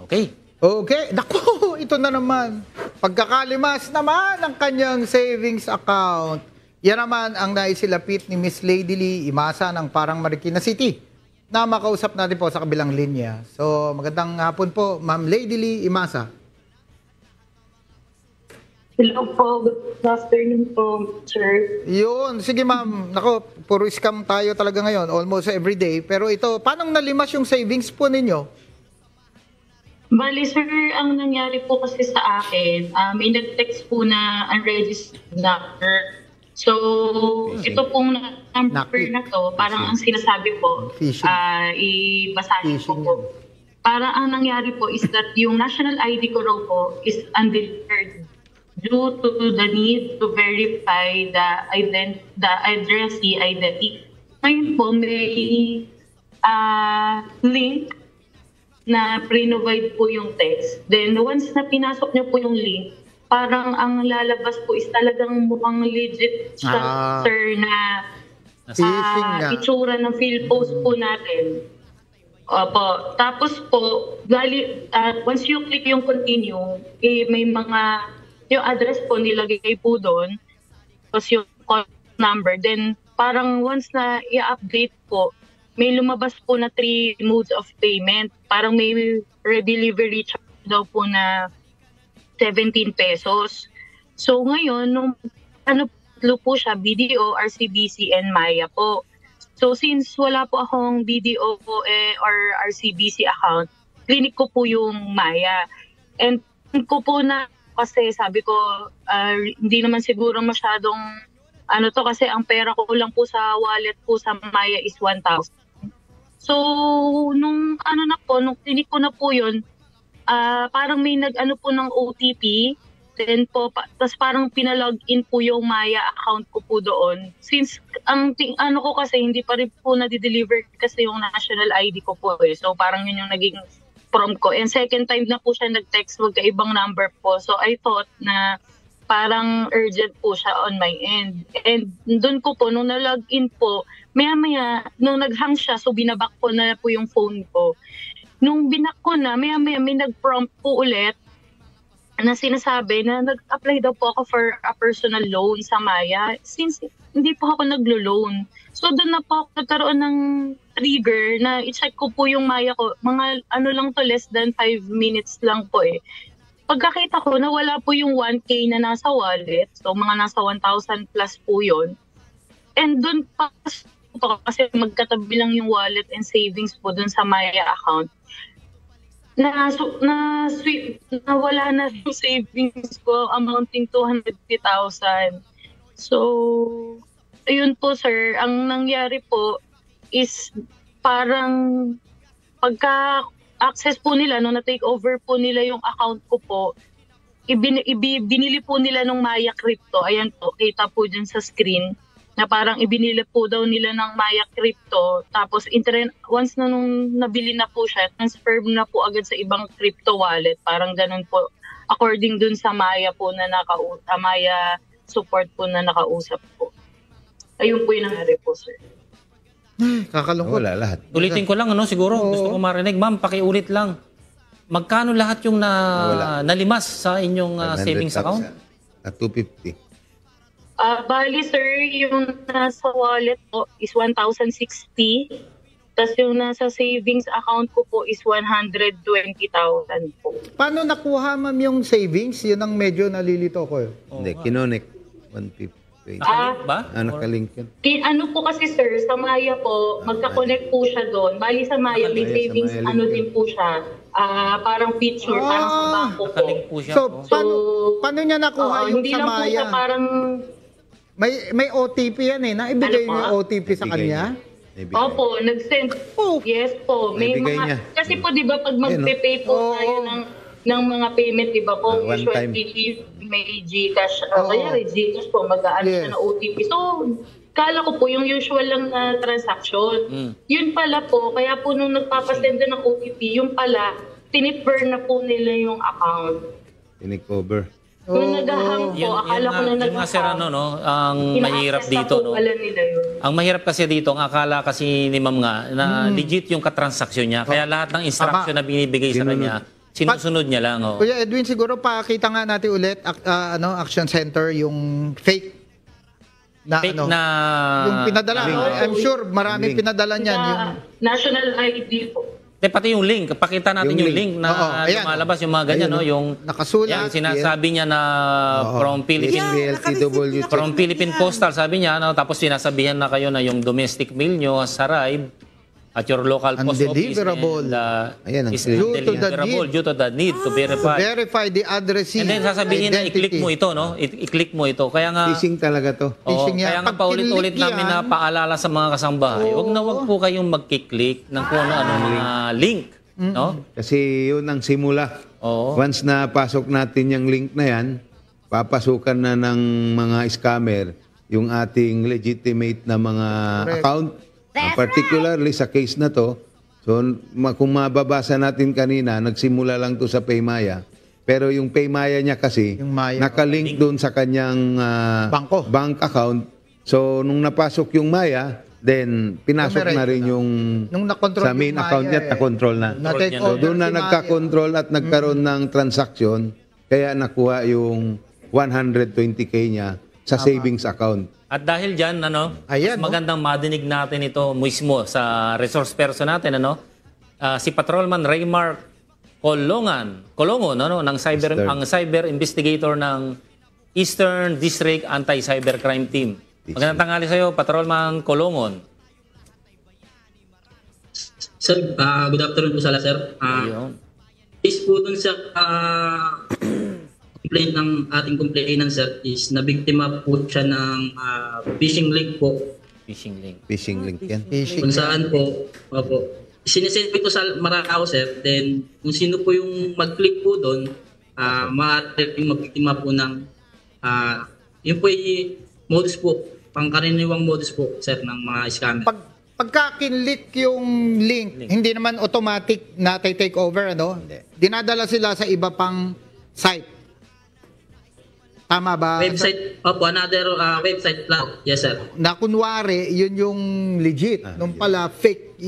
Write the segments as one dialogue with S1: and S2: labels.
S1: Okay.
S2: Okay, naku, ito na naman. Pagkakalimas naman ng kanyang savings account. Yan naman ang naisilapit ni Miss Lady Lee Imasa ng Parang Marikina City na makausap natin po sa kabilang linya. So, magandang hapon po, Ma'am Lady Lee Imasa.
S3: Hello po, good afternoon po, sir.
S2: Yun, sige ma'am. Naku, puro scam tayo talaga ngayon, almost every day. Pero ito, paano nalimas yung savings po ninyo?
S3: Bali, sir, ang nangyari po kasi sa akin, may nag-text po na unregistered number. So, ito pong number na to, parang ang sinasabi po, ibasahin ko po. Parang ang nangyari po is that yung national ID ko raw po is undelivered due to the need to verify the addressee identity. Ngayon po, may link na pre-provide po yung text. Then once na pinasok niyo po yung link, parang ang lalabas po is talagang mukhang legit siya, sir, na itsura ng field post po natin. Opo. Tapos po, once you click yung continue, may mga, yung address po nilagay po doon, tapos yung call number. Then parang once na i-update po, may lumabas po na 3 modes of payment. Parang may redelivery charge daw po na 17 pesos. So ngayon, nung po siya, BDO, RCBC, and Maya po. So since wala po akong BDO or RCBC account, clinic ko po yung Maya. And ko po na, kasi sabi ko, hindi naman siguro masyadong, kasi ang pera ko lang po sa wallet po sa Maya is 1,000. So, nung clinic ko na po yun, parang may po ng OTP, then po, tas parang pinalogin po yung Maya account ko po doon. Since, ko kasi, hindi pa rin po na-deliver kasi yung national ID ko po eh. So, parang yun yung naging prompt ko. And second time na po siya nag-text, magkaibang number po. So, I thought na parang urgent po siya on my end. And doon ko po, nung na-login po, maya-maya, nung nag-hang siya, so binaback ko na po yung phone ko. Nung binak ko na, maya-maya may nag-prompt po ulit na sinasabi na nag-apply daw po ako for a personal loan sa Maya since hindi po ako naglo-loan. So doon na po ako nagkaroon ng trigger na i-check ko po yung Maya ko. Mga lang to, less than 5 minutes lang po eh. Pagkakita ko na wala po yung 1K na nasa wallet, so mga nasa 1,000 plus po yun. And doon pa po, kasi magkatabi lang yung wallet and savings po doon sa Maya account, wala na yung savings ko amounting 250,000. So, ayun po sir, ang nangyari po is parang pagka-access po nila, nung na-take over po nila yung account ko po, binili po nila ng Maya Crypto. Ayan po, kita po dyan sa screen, na parang ibinili po daw nila ng Maya Crypto. Tapos once na nung nabili na po siya, transfer na po agad sa ibang crypto wallet. Parang ganun po, according dun sa Maya po na Maya support po na nakausap po. Ayun po yung nangyari po, sir.
S2: Kakalungkot.
S4: Wala lahat.
S1: Ulitin ko lang, siguro. Gusto ko marinig. Ma'am, pakiulit lang. Magkano lahat yung nalimas sa inyong savings account?
S4: At 250.
S3: Bali, sir, yung nasa wallet po is 1,060. Tapos yung nasa savings account ko po is 120,000 po.
S2: Paano nakuha ma'am yung savings? Yun ang medyo nalilito ko.
S4: Hindi, kinonek. 150.
S1: Nakalink ba?
S4: Nakalink yun.
S3: Po kasi sir, sa Maya po, magka-connect po siya doon. Bali sa Maya, may savings, din po siya. Parang feature, parang sa bangko po.
S1: Nakalink po siya.
S2: So, paano niya nakuha yung
S3: hindi
S2: sa
S3: lang po
S2: Maya?
S3: siya parang...
S2: May OTP yan eh. Naibigay niyo yung OTP sa kanya?
S3: Opo, nag-send. Yes po. May mga, kasi po di ba pag mag-pay po tayo ng mga payment, di ba po, usually may GCash. Kaya GCash po, mag-aano siya na OTP. So, kala ko po yung usual lang na transaction. Yun pala po, kaya po nung nagpapasend ng OTP, yung pala, tinipper na po nila yung account.
S4: Tinikover.
S3: Nung nag-hang po, akala ko na
S1: yung sir, ang mahirap dito, ang mahirap kasi dito, ang akala kasi ni ma'am nga, na legit yung katransaksyon niya. Kaya lahat ng instruction na binibigay sa kanya, Sinusunod niya lang. Oh.
S2: Kuya Edwin, siguro pakita nga natin ulit Action Center yung fake na
S1: Fake
S2: ano,
S1: na...
S2: yung pinadala.
S4: link.
S2: I'm sure maraming
S4: Link.
S2: pinadala niyan. Yung,
S3: Na national ID po.
S1: Pati yung link. Pakita natin
S4: Yung
S1: yung link,
S4: link.
S1: na
S2: Oo, ayan.
S1: lumalabas yung mga ganyan.
S2: Ayun,
S1: No? Yung
S2: nakasulat.
S1: Yan, sinasabi niya na from Philippine
S4: PLTW.
S1: from Philippine Postal, sabi niya, no? Tapos sinasabihan na kayo na yung domestic mail nyo has arrived at your local post office
S2: Undeliverable.
S1: and
S4: Ayan, ang
S1: is
S4: clear.
S2: Due to the
S1: undeliverable
S2: need.
S1: due to the need to verify.
S2: verify the addressee.
S1: And then sasabihin na i-click mo ito, no? I-click mo ito. Kaya nga,
S4: Phishing talaga to.
S1: oo,
S2: Phishing yan.
S1: kaya nga
S2: Pag
S1: paulit-ulit
S2: kinlik
S1: namin
S2: yan,
S1: na paalala sa mga kasambahay, wag na wag po kayong magkiklik ng kung ano mga link. No?
S4: Kasi yun ang simula.
S1: Oo.
S4: Once na pasok natin yung link na yan, papasukan na ng mga scammer yung ating legitimate na mga
S2: Correct.
S4: account. Particularly sa case na to, so kung mababasa natin kanina, nagsimula lang to sa Paymaya. Pero yung Paymaya niya kasi,
S2: Yung Maya.
S4: nakalink doon sa kanyang
S2: Bangko.
S4: bank account. So nung napasok yung Maya, then pinasok na rin yung
S2: Nung nakontrol
S4: sa main
S2: yung Maya,
S4: account niya, na-control na.
S2: Na-take
S1: niya
S4: So
S2: over
S4: doon na
S2: si Maya.
S4: nagka-control at nagkaroon ng transaction, kaya nakuha yung 120K niya sa savings account.
S1: At dahil dyan,
S2: Ayan,
S1: mas magandang madinig natin ito mismo sa resource person natin, si Patrolman Raymark Colongon, ng ang cyber investigator ng Eastern District Anti-Cybercrime Team. Magandang tanghali sa iyo, Patrolman Colongon.
S5: Sir, good afternoon po sa lahat, sir.
S1: Ayun.
S5: Based po dun sa complaint ng ating complainant, sir, is nabiktima po siya ng phishing link po.
S1: Phishing link.
S4: Phishing link yan.
S2: Phishing.
S5: Kung saan po, sinesend po ito sa Maracao, sir. Then, kung sino po yung mag-click po doon, maaaring magbiktima po ng, yun po yung modus po, pangkaraniwang modus po, sir, ng mga scammer.
S2: Pagka kinlik yung link, hindi naman automatic na take over, Dinadala sila sa iba pang site. Tama ba?
S5: Website, another website lang. Yes, sir.
S2: Na kunwari, yun yung legit. Nung pala, fake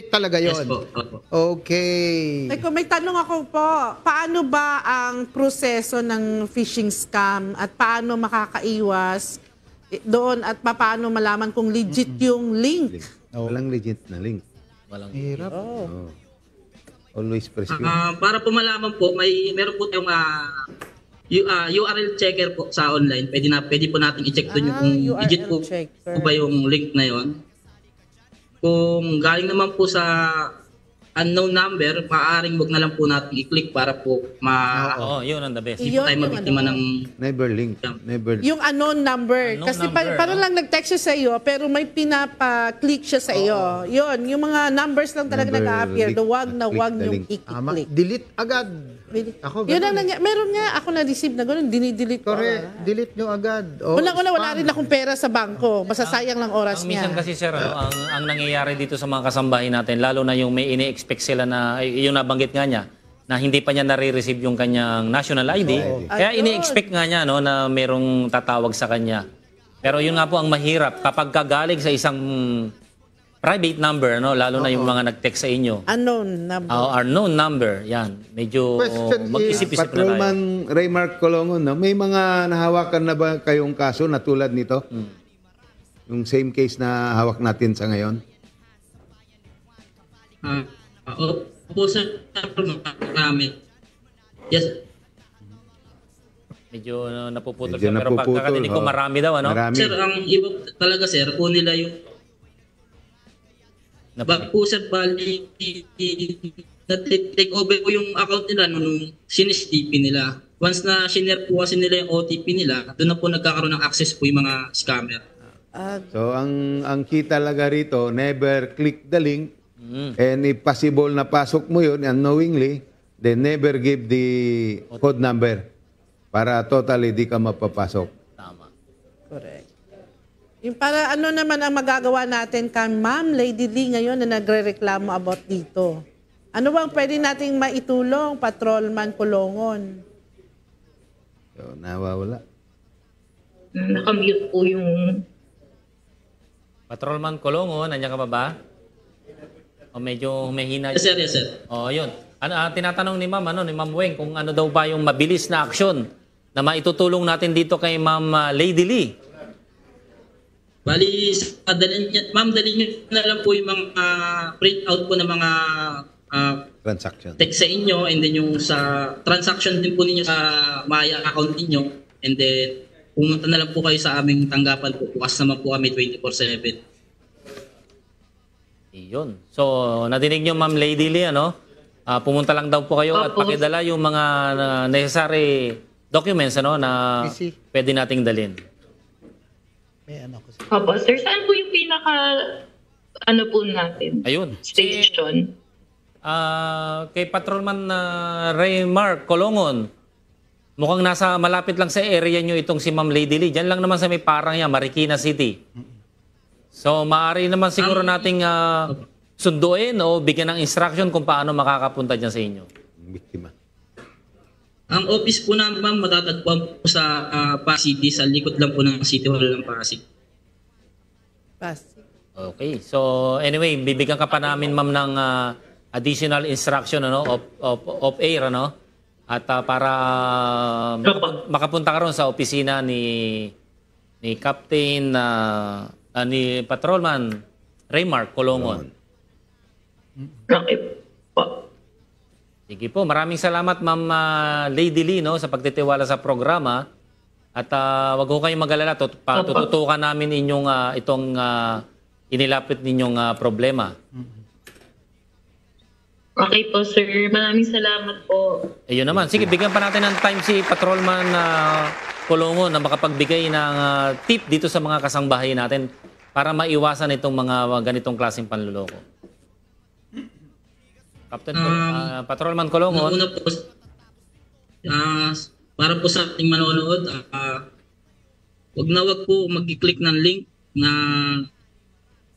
S2: talaga
S5: Yes
S2: yun.
S5: po. Opo.
S2: Okay.
S6: Teko, may tanong ako po. Paano ba ang proseso ng phishing scam at paano makakaiwas doon at paano malaman kung legit yung link?
S4: Walang legit na link.
S1: Walang
S2: Hirap.
S4: Oh. Always press yun.
S5: Para po malaman po, meron po tayong URL checker po sa online. Pwede po natin i-check doon kung
S6: URL
S5: legit po,
S6: checker.
S5: po ba yung link na yon. Kung galing naman po sa unknown number, maaaring wag na lang po natin i-click para po
S1: Oo, yun ang the best.
S5: hindi po tayo
S6: Yun yung
S5: mabiktima ng
S4: Never link. Never.
S6: Yung unknown number.
S1: Unknown
S6: Kasi
S1: number,
S6: parang lang nag-text siya sa iyo, pero may pinapa-click siya sa iyo. Yun, yung mga numbers lang talaga
S4: Number,
S6: nag-a-appear.
S4: click,
S6: Wag na
S4: click
S6: wag
S4: the
S6: yung
S4: link.
S2: Tama.
S6: i-click.
S2: Delete agad. Ako,
S6: Yun ang
S2: ganun.
S6: nangyari. Meron nga ako na-receive na gano'n, dinidelete ko.
S2: Correct. Delete nyo agad. Oh,
S6: Unang-una, wala
S2: spam.
S6: rin akong pera sa bangko. Masasayang lang oras
S1: Ang minsan
S6: niya.
S1: kasi sir, ang nangyayari dito sa mga kasambahay natin, lalo na yung may ini-expect sila na, yung nabanggit nga niya, na hindi pa niya nare-receive yung kanyang national ID. Kaya ini-expect nga niya na merong tatawag sa kanya. Pero yun nga po ang mahirap kapag kagaling sa isang private number, lalo na yung mga nag-text sa inyo.
S6: Unknown number.
S1: Our known number, yan. Medyo
S2: Question is,
S1: mag-isip-isip na tayo.
S4: Patrolman Raymark Colongon, may mga nahawakan na ba kayong kaso na tulad nito? Yung same case na hawak natin sa ngayon?
S5: Opo, sir, marami. Yes.
S1: Medyo napuputol
S4: Medyo
S1: siya. Pero
S4: napuputol,
S1: pagkakatinig ko,
S4: oo.
S1: marami daw,
S4: Marami.
S5: Sir, ang iba talaga, sir, po nila yung Back po sir, bali, na-take over po yung account nila nung sinis-TP nila. Once na sinare po kasi nila yung OTP nila, doon na po nagkakaroon ng access po yung mga scammer.
S4: So ang key talaga rito, never click the link and if possible na pasok mo yun unknowingly, then never give the code number para totally di ka mapapasok.
S1: Tama.
S6: Correct. Yung para ano naman ang magagawa natin kan Ma'am Lady Lee ngayon na nagrereklamo about dito? Ano bang pwede nating maitulong, Patrolman Colongon?
S4: So nawawala.
S3: Nakamute po yung...
S1: Patrolman Colongon, nandiyan ka pa ba? O medyo humihina.
S5: Yes sir, yes sir.
S1: O, yun. Tinatanong ni Ma'am, ni Ma'am Weng, kung ano daw ba yung mabilis na aksyon na maitutulong natin dito kay Ma'am Lady Lee.
S5: Bali, ma'am, dalhin nyo na lang po yung mga print out po ng mga
S4: Transaction.
S5: text sa inyo, and then yung sa transaction din po ninyo sa Maya account ninyo, and then pumunta na lang po kayo sa aming tanggapan po. Bukas naman po kami 24/7.
S1: Iyon. So, nadinig nyo Ma'am Lady Lee, pumunta lang daw po kayo at
S3: Opo.
S1: pakidala yung mga necessary documents na
S2: Busy.
S1: pwede nating dalhin.
S2: May ano ko sa...
S3: Opo, sir, saan po yung pinaka, po natin?
S1: Ayun.
S3: Station?
S1: Kay Patrolman Raymar Colongon, mukhang nasa malapit lang sa area nyo itong si Ma'am Lady Lee. Diyan lang naman sa may parang yan, Marikina City. So, maaari naman siguro nating sunduin o bigyan ng instruction kung paano makakapunta dyan sa inyo.
S4: Biktima.
S5: Ang office po namin, ma'am, matatagpuan po sa Pasig City, sa likod lang po ng City Hall ng Pasig.
S6: Pasig.
S1: Okay. So, anyway, bibigyan ka pa namin, Ma'am, ng additional instruction of air, At para makapunta ka ron sa opisina ni Captain ni Patrolman Raymar Colongon.
S3: Okay po.
S1: Sige po, maraming salamat Ma'am Lady Lee sa pagtitiwala sa programa. At wag ho kayong mag-alala, tututukan namin inyong itong inilapit ninyong problema.
S3: Okay po, sir. Maraming salamat po.
S1: Ayun naman. Sige, bigyan pa natin ng time si Patrolman Colongon na makapagbigay ng tip dito sa mga kasangbahay natin para maiwasan itong mga ganitong klaseng panluloko. Captain Patrolman Colongon.
S5: Una po, para po sa ating manonood, wag po mag-click ng link na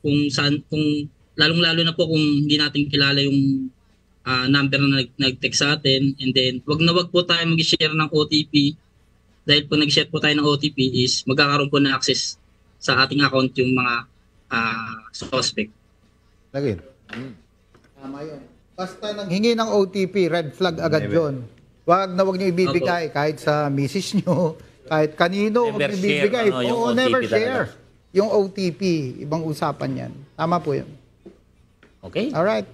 S5: kung lalong-lalo na po kung hindi natin kilala yung number na nag-text sa atin, and then wag po tayo mag-share ng OTP, dahil po nag-share po tayo ng OTP is magkakaroon po ng access sa ating account yung mga suspect.
S4: Lagin.
S2: Tama yun. Basta nang hingi ng OTP, red flag agad yun. Wag nyo ibibigay kahit sa misis nyo, kahit kanino
S1: Never
S2: ibibigay.
S1: share, yung
S2: Oo,
S1: OTP
S2: never
S1: talaga.
S2: share. Yung OTP, ibang usapan yan. Tama po yun.
S1: Okay.
S2: Alright.